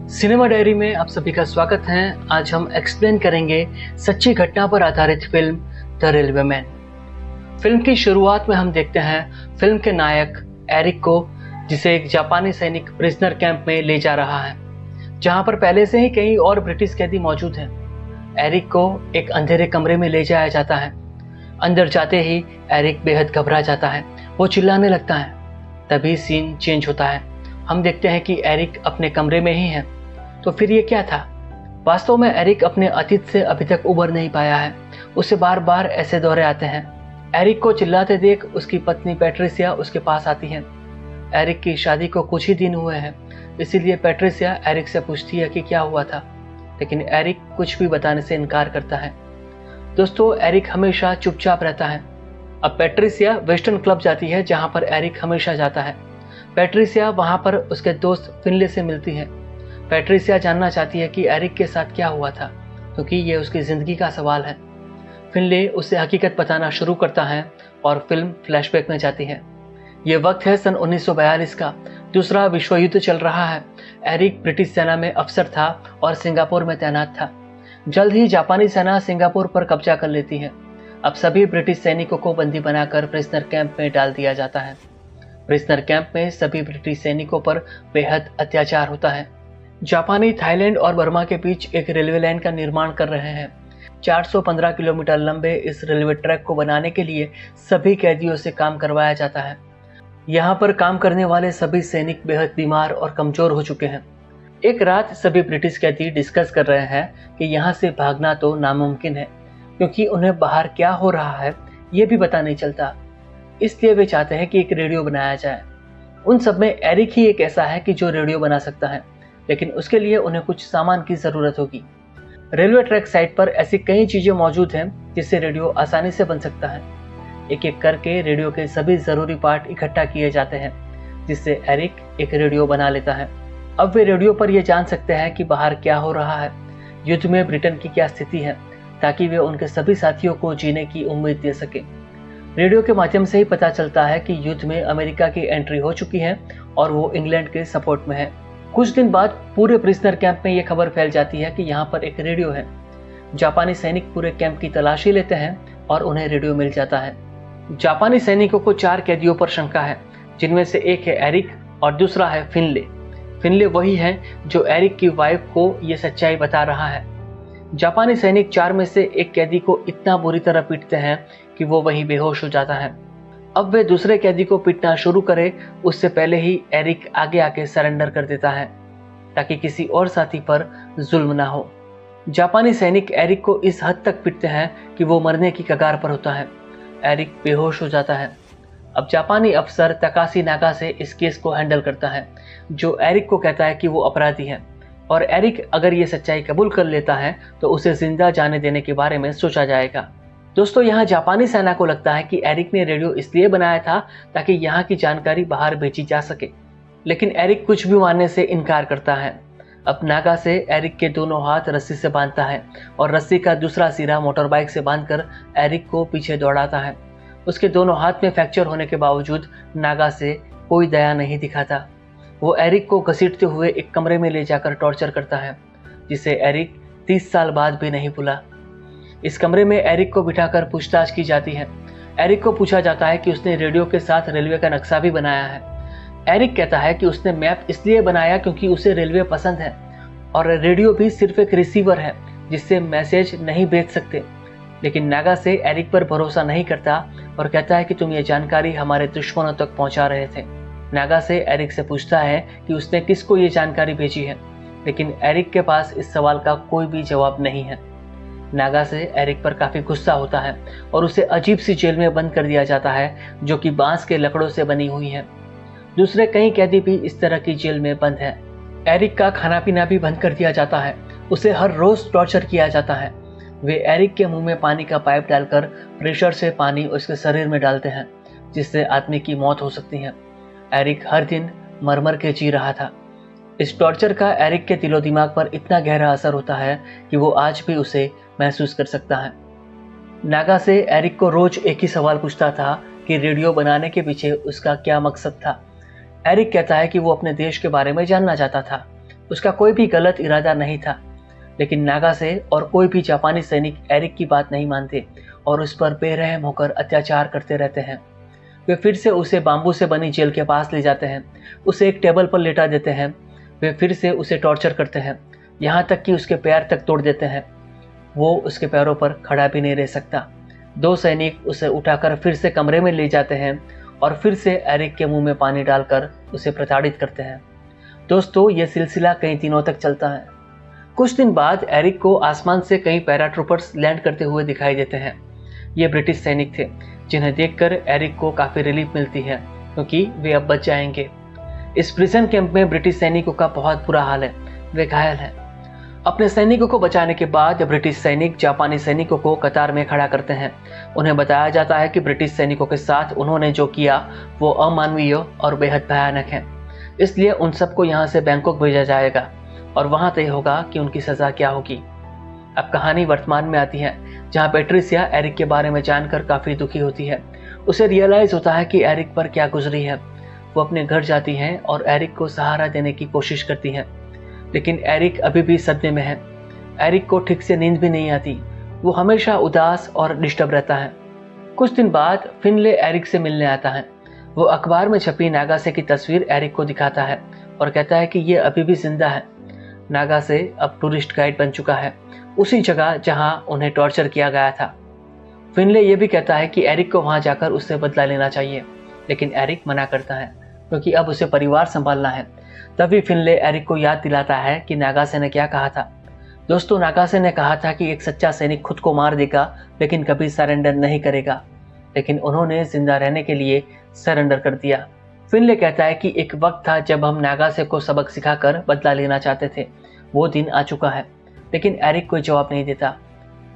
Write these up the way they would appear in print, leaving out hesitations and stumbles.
Cinema diary में आप सभी का स्वागत है। आज हम एक्सप्लेन करेंगे सच्ची घटना पर आधारित फिल्म द रेलवेमैन। फिल्म की शुरुआत में हम देखते हैं फिल्म के नायक एरिक को, जिसे एक जापानी सैनिक प्रिजनर कैंप में ले जा रहा है, जहां पर पहले से ही कई और ब्रिटिश कैदी मौजूद हैं। एरिक को एक अंधेरे कमरे में ले जाया जाता है। अंदर जाते ही एरिक बेहद घबरा जाता है, वो चिल्लाने लगता है। तभी सीन चेंज होता है। हम देखते हैं कि एरिक अपने कमरे में ही है। तो फिर ये क्या था? वास्तव में एरिक अपने अतीत से अभी तक उबर नहीं पाया है। उसे बार बार ऐसे दौरे आते हैं। एरिक को चिल्लाते देख उसकी पत्नी पैट्रिसिया उसके पास आती है। एरिक की शादी को कुछ ही दिन हुए हैं, इसीलिए पैट्रिसिया एरिक से पूछती है कि क्या हुआ था, लेकिन एरिक कुछ भी बताने से इनकार करता है। दोस्तों, एरिक हमेशा चुपचाप रहता है। अब पैट्रिसिया वेस्टर्न क्लब जाती है, जहां पर एरिक हमेशा जाता है। पैट्रिसिया वहां पर उसके दोस्त फिनले से मिलती है। पैट्रिसिया जानना चाहती है कि एरिक के साथ क्या हुआ था, क्योंकि ये उसकी जिंदगी का सवाल है। फिनले उसे हकीकत बताना शुरू करता है और फिल्म फ्लैशबैक में जाती है। ये वक्त है सन 1942 का। दूसरा विश्व युद्ध चल रहा है। एरिक ब्रिटिश सेना में अफसर था और सिंगापुर में तैनात था। जल्द ही जापानी सेना सिंगापुर पर कब्जा कर लेती है। अब सभी ब्रिटिश सैनिकों को बंदी बनाकर प्रिजनर कैंप में डाल दिया जाता है। प्रिजनर कैंप में सभी ब्रिटिश सैनिकों पर बेहद अत्याचार होता है। जापानी थाईलैंड और बर्मा के बीच एक रेलवे लाइन का निर्माण कर रहे हैं। 415 किलोमीटर लंबे इस रेलवे ट्रैक को बनाने के लिए सभी कैदियों से काम करवाया जाता है। यहाँ पर काम करने वाले सभी सैनिक बेहद बीमार और कमजोर हो चुके हैं। एक रात सभी ब्रिटिश कैदी डिस्कस कर रहे हैं कि यहाँ से भागना तो नामुमकिन है, क्योंकि उन्हें बाहर क्या हो रहा है ये भी पता नहीं चलता। इसलिए वे चाहते हैं कि एक रेडियो बनाया जाए। उन सब में एरिक ही एक ऐसा है कि जो रेडियो बना सकता है, लेकिन उसके लिए उन्हें कुछ सामान की जरूरत होगी। रेलवे ट्रैक साइट पर ऐसी कई चीजें मौजूद हैं जिससे रेडियो आसानी से बन सकता है। एक एक करके रेडियो के सभी जरूरी पार्ट इकट्ठा किए जाते हैं, जिससे एरिक एक रेडियो बना लेता है। अब वे रेडियो पर यह जान सकते हैं कि बाहर क्या हो रहा है, युद्ध में ब्रिटेन की क्या स्थिति है, ताकि वे उनके सभी साथियों को जीने की उम्मीद दे सके। रेडियो के माध्यम से ही पता चलता है कि युद्ध में अमेरिका की एंट्री हो चुकी है और वो इंग्लैंड के सपोर्ट में है। कुछ दिन बाद पूरे प्रिजनर कैंप में यह खबर फैल जाती है कि यहाँ पर एक रेडियो है। जापानी सैनिक पूरे कैंप की तलाशी लेते हैं और उन्हें रेडियो मिल जाता है। जापानी सैनिकों को 4 कैदियों पर शंका है, जिनमें से एक है एरिक और दूसरा है फिनले। फिनले वही है जो एरिक की वाइफ को यह सच्चाई बता रहा है। जापानी सैनिक 4 में से एक कैदी को इतना बुरी तरह पीटते हैं कि वो वहीं बेहोश हो जाता है। अब वे दूसरे कैदी को पीटना शुरू करे उससे पहले ही एरिक आगे आके सरेंडर कर देता है, ताकि किसी और साथी पर जुल्म ना हो। जापानी सैनिक एरिक को इस हद तक पीटते हैं कि वो मरने की कगार पर होता है। एरिक बेहोश हो जाता है। अब जापानी अफसर तकाशी नागा से इस केस को हैंडल करता है, जो एरिक को कहता है कि वो अपराधी है और एरिक अगर ये सच्चाई कबूल कर लेता है तो उसे जिंदा जाने देने के बारे में सोचा जाएगा। दोस्तों, यहाँ जापानी सेना को लगता है कि एरिक ने रेडियो इसलिए बनाया था ताकि यहाँ की जानकारी बाहर भेजी जा सके, लेकिन एरिक कुछ भी मानने से इनकार करता है। अब नागा से एरिक के दोनों हाथ रस्सी से बांधता है और रस्सी का दूसरा सिरा मोटर बाइक से बांधकर एरिक को पीछे दौड़ाता है। उसके दोनों हाथ में फ्रैक्चर होने के बावजूद नागा से कोई दया नहीं दिखाता। वो एरिक को घसीटते हुए एक कमरे में ले जाकर टॉर्चर करता है, जिसे एरिक 30 साल बाद भी नहीं भूला। इस कमरे में एरिक को बिठाकर पूछताछ की जाती है। एरिक को पूछा जाता है कि उसने रेडियो के साथ रेलवे का नक्शा भी बनाया है। एरिक कहता है कि उसने मैप इसलिए बनाया क्योंकि उसे रेलवे पसंद है और रेडियो भी सिर्फ एक रिसीवर है जिससे मैसेज नहीं भेज सकते। लेकिन नागा से एरिक पर भरोसा नहीं करता और कहता है कि तुम ये जानकारी हमारे दुश्मनों तक पहुंचा रहे थे। नागा से एरिक से पूछता है कि उसने किसको ये जानकारी भेजी है, लेकिन एरिक के पास इस सवाल का कोई भी जवाब नहीं है। नागा से एरिक पर काफी गुस्सा होता है और उसे अजीब सी जेल में बंद कर दिया जाता है, जो कि बांस के लकड़ों से बनी हुई है। दूसरे कई कैदी भी इस तरह की जेल में बंद हैं। एरिक का खाना पीना भी बंद कर दिया जाता है। उसे हर रोज टॉर्चर किया जाता है। वे एरिक के मुंह में पानी का पाइप डालकर प्रेशर से पानी उसके शरीर में डालते हैं, जिससे आदमी की मौत हो सकती है। एरिक हर दिन मर के जी रहा था। इस टॉर्चर का एरिक के दिलो दिमाग पर इतना गहरा असर होता है कि वो आज भी उसे महसूस कर सकता है। नागा से एरिक को रोज एक ही सवाल पूछता था कि रेडियो बनाने के पीछे उसका क्या मकसद था। एरिक कहता है कि वो अपने देश के बारे में जानना चाहता था, उसका कोई भी गलत इरादा नहीं था, लेकिन नागासे और कोई भी जापानी सैनिक एरिक की बात नहीं मानते और उस पर बेरहम होकर अत्याचार करते रहते हैं। वे फिर से उसे बांबू से बनी जेल के पास ले जाते हैं, उसे एक टेबल पर लेटा देते हैं। वे फिर से उसे टॉर्चर करते हैं, यहाँ तक कि उसके पैर तक तोड़ देते हैं। वो उसके पैरों पर खड़ा भी नहीं रह सकता। 2 सैनिक उसे उठाकर फिर से कमरे में ले जाते हैं और फिर से एरिक के मुंह में पानी डालकर उसे प्रताड़ित करते हैं। दोस्तों, ये सिलसिला कई दिनों तक चलता है। कुछ दिन बाद एरिक को आसमान से कई पैराट्रूपर्स लैंड करते हुए दिखाई देते हैं। ये ब्रिटिश सैनिक थे, जिन्हें देखकर एरिक को काफ़ी रिलीफ मिलती है, क्योंकि वे अब बच जाएंगे। इस प्रिजन कैंप में ब्रिटिश सैनिकों का बहुत बुरा हाल है, वे घायल हैं। अपने सैनिकों को बचाने के बाद ब्रिटिश सैनिक जापानी सैनिकों को कतार में खड़ा करते हैं। उन्हें बताया जाता है कि ब्रिटिश सैनिकों के साथ उन्होंने जो किया वो अमानवीय और बेहद भयानक है, इसलिए उन सबको यहाँ से बैंकॉक भेजा जाएगा और वहाँ तय होगा कि उनकी सज़ा क्या होगी। अब कहानी वर्तमान में आती है, जहाँ पैट्रिसिया एरिक के बारे में जानकर काफ़ी दुखी होती है। उसे रियलाइज़ होता है कि एरिक पर क्या गुजरी है। वो अपने घर जाती हैं और एरिक को सहारा देने की कोशिश करती हैं, लेकिन एरिक अभी भी सदमे में है। एरिक को ठीक से नींद भी नहीं आती, वो हमेशा उदास और डिस्टर्ब रहता है। कुछ दिन बाद फिनले एरिक से मिलने आता है। वो अखबार में छपी नागासे की तस्वीर एरिक को दिखाता है और कहता है कि ये अभी भी जिंदा है। नागासे अब टूरिस्ट गाइड बन चुका है, उसी जगह जहां उन्हें टॉर्चर किया गया था। फिनले ये भी कहता है कि एरिक को वहां जाकर उससे बदला लेना चाहिए, लेकिन एरिक मना करता है क्योंकि अब उसे परिवार संभालना है। तभी फिनले एरिक को याद दिलाता है कि नागासे ने क्या कहा था। दोस्तों, नागासे ने कहा था कि एक सच्चा सैनिक खुद को मार देगा लेकिन कभी सरेंडर नहीं करेगा, लेकिन उन्होंने जिंदा रहने के लिए सरेंडर कर दिया। फिनले कहता है कि एक वक्त था जब हम नागासे को सबक सिखाकर बदला लेना चाहते थे, वो दिन आ चुका है, लेकिन एरिक कोई जवाब नहीं देता।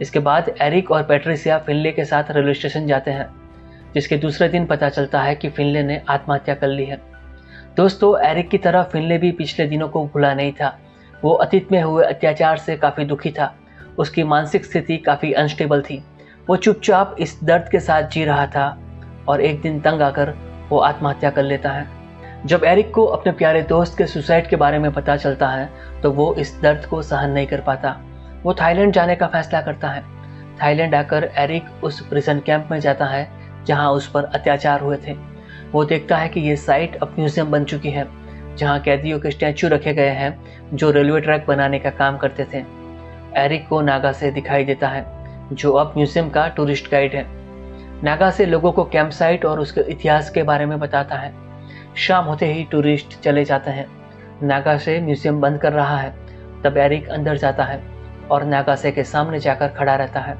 इसके बाद एरिक और पैट्रिसिया फिनले के साथ रेलवे स्टेशन जाते हैं, जिसके दूसरे दिन पता चलता है कि फिनले ने आत्महत्या कर ली है। दोस्तों, एरिक की तरह फिनले भी पिछले दिनों को भूला नहीं था। वो अतीत में हुए अत्याचार से काफ़ी दुखी था। उसकी मानसिक स्थिति काफ़ी अनस्टेबल थी। वो चुपचाप इस दर्द के साथ जी रहा था और एक दिन तंग आकर वो आत्महत्या कर लेता है। जब एरिक को अपने प्यारे दोस्त के सुसाइड के बारे में पता चलता है तो वो इस दर्द को सहन नहीं कर पाता। वो थाईलैंड जाने का फैसला करता है। थाईलैंड आकर एरिक उस प्रिजन कैंप में जाता है जहां उस पर अत्याचार हुए थे। वो देखता है कि ये साइट अब म्यूजियम बन चुकी है, जहां कैदियों के स्टैचू रखे गए हैं जो रेलवे ट्रैक बनाने का काम करते थे। एरिक को नागासे दिखाई देता है, जो अब म्यूजियम का टूरिस्ट गाइड है। नागासे लोगों को कैंप साइट और उसके इतिहास के बारे में बताता है। शाम होते ही टूरिस्ट चले जाते हैं। नागासे म्यूजियम बंद कर रहा है। तब एरिक अंदर जाता है और नागासे के सामने जाकर खड़ा रहता है।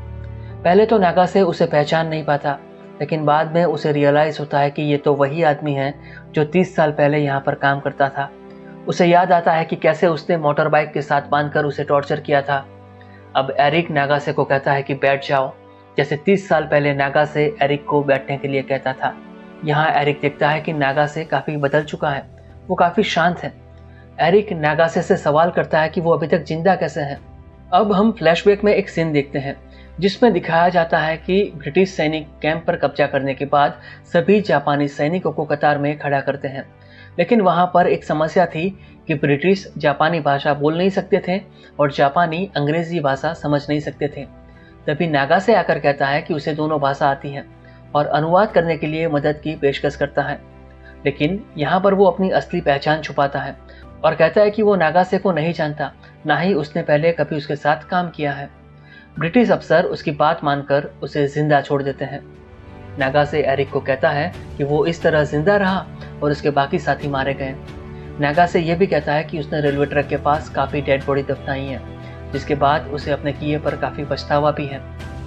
पहले तो नागासे उसे पहचान नहीं पाता, लेकिन बाद में उसे रियलाइज़ होता है कि ये तो वही आदमी है जो 30 साल पहले यहाँ पर काम करता था। उसे याद आता है कि कैसे उसने मोटर बाइक के साथ बांधकर उसे टॉर्चर किया था। अब एरिक नागासे को कहता है कि बैठ जाओ, जैसे 30 साल पहले नागासे एरिक को बैठने के लिए कहता था। यहाँ एरिक देखता है कि नागासे काफ़ी बदल चुका है, वो काफ़ी शांत है। एरिक नागासे से सवाल करता है कि वो अभी तक जिंदा कैसे हैं। अब हम फ्लैशबैक में एक सीन देखते हैं जिसमें दिखाया जाता है कि ब्रिटिश सैनिक कैंप पर कब्जा करने के बाद सभी जापानी सैनिकों को कतार में खड़ा करते हैं, लेकिन वहाँ पर एक समस्या थी कि ब्रिटिश जापानी भाषा बोल नहीं सकते थे और जापानी अंग्रेजी भाषा समझ नहीं सकते थे। तभी नागासे आकर कहता है कि उसे दोनों भाषा आती है और अनुवाद करने के लिए मदद की पेशकश करता है, लेकिन यहाँ पर वो अपनी असली पहचान छुपाता है और कहता है कि वो नागासे को नहीं जानता, ना ही उसने पहले कभी उसके साथ काम किया है। ब्रिटिश अफसर उसकी बात मानकर उसे जिंदा छोड़ देते हैं। नागासे एरिक को कहता है कि वो इस तरह जिंदा रहा और उसके बाकी साथी मारे गए। नागासे ये भी कहता है कि उसने रेलवे ट्रैक के पास काफ़ी डेड बॉडी दफनाई है, जिसके बाद उसे अपने किए पर काफ़ी पछतावा भी है।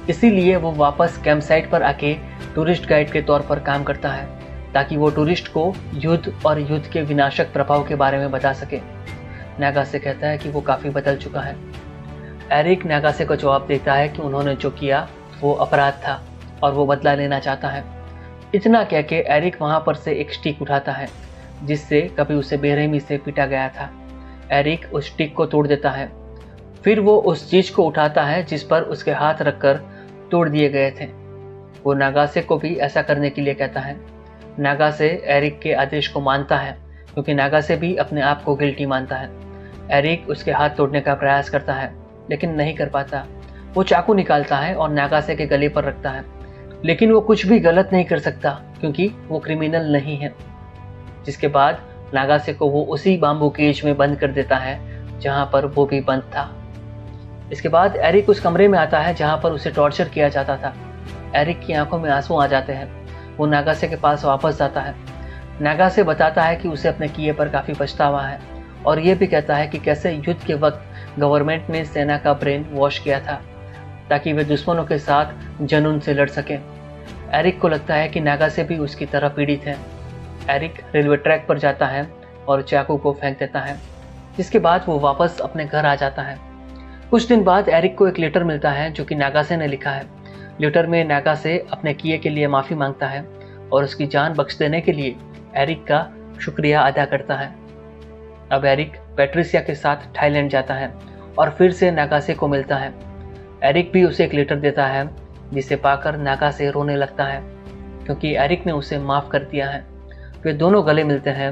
इसीलिए वो वापस कैंप साइट पर आके टूरिस्ट गाइड के तौर पर काम करता है, ताकि वो टूरिस्ट को युद्ध और युद्ध के विनाशक प्रभाव के बारे में बता सके। नागासे कहता है कि वो काफ़ी बदल चुका है। एरिक नागासे को जवाब देता है कि उन्होंने जो किया वो अपराध था और वो बदला लेना चाहता है। इतना कह के एरिक वहाँ पर से एक स्टिक उठाता है जिससे कभी उसे बेरहमी से पीटा गया था। एरिक उस स्टिक को तोड़ देता है। फिर वो उस चीज़ को उठाता है जिस पर उसके हाथ रखकर तोड़ दिए गए थे। वो नागासे को भी ऐसा करने के लिए कहता है। नागासे एरिक के आदेश को मानता है क्योंकि नागासे भी अपने आप को गिल्टी मानता है। एरिक उसके हाथ तोड़ने का प्रयास करता है लेकिन नहीं कर पाता। वो चाकू निकालता है और नागासे के गले पर रखता है, लेकिन वो कुछ भी गलत नहीं कर सकता क्योंकि वो क्रिमिनल नहीं है। जिसके बाद नागासे को वो उसी बाम्बू केज में बंद कर देता है जहां पर वो भी बंद था। इसके बाद एरिक उस कमरे में आता है जहां पर उसे टॉर्चर किया जाता था। एरिक की आंखों में आंसू आ जाते हैं। वो नागासे के पास वापस जाता है। नागासे बताता है कि उसे अपने किए पर काफ़ी पछतावा है और ये भी कहता है कि कैसे युद्ध के वक्त गवर्नमेंट ने सेना का ब्रेन वॉश किया था ताकि वे दुश्मनों के साथ जुनून से लड़ सकें। एरिक को लगता है कि नागासे भी उसकी तरह पीड़ित है। एरिक रेलवे ट्रैक पर जाता है और चाकू को फेंक देता है, जिसके बाद वो वापस अपने घर आ जाता है। कुछ दिन बाद एरिक को एक लेटर मिलता है जो कि नागासे ने लिखा है। लेटर में नागासे अपने किए के लिए माफ़ी मांगता है और उसकी जान बख्श देने के लिए एरिक का शुक्रिया अदा करता है। अब एरिक पैट्रिसिया के साथ थाईलैंड जाता है और फिर से नागासे को मिलता है। एरिक भी उसे एक लेटर देता है जिसे पाकर नागासे रोने लगता है क्योंकि एरिक ने उसे माफ़ कर दिया है। वे दोनों गले मिलते हैं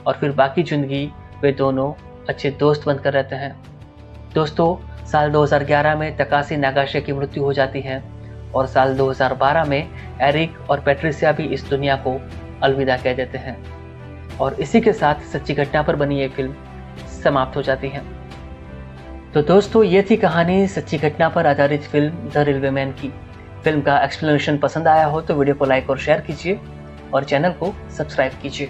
और फिर बाकी जिंदगी वे दोनों अच्छे दोस्त बनकर रहते हैं। दोस्तों, साल 2011 में तकाशी नागासे की मृत्यु हो जाती है और साल 2012 में एरिक और पैट्रिसिया भी इस दुनिया को अलविदा कह देते हैं। और इसी के साथ सच्ची घटना पर बनी ये फिल्म समाप्त हो जाती है। तो दोस्तों, ये थी कहानी सच्ची घटना पर आधारित फिल्म द रेलवेमैन की। फिल्म का एक्सप्लेनेशन पसंद आया हो तो वीडियो को लाइक और शेयर कीजिए और चैनल को सब्सक्राइब कीजिए।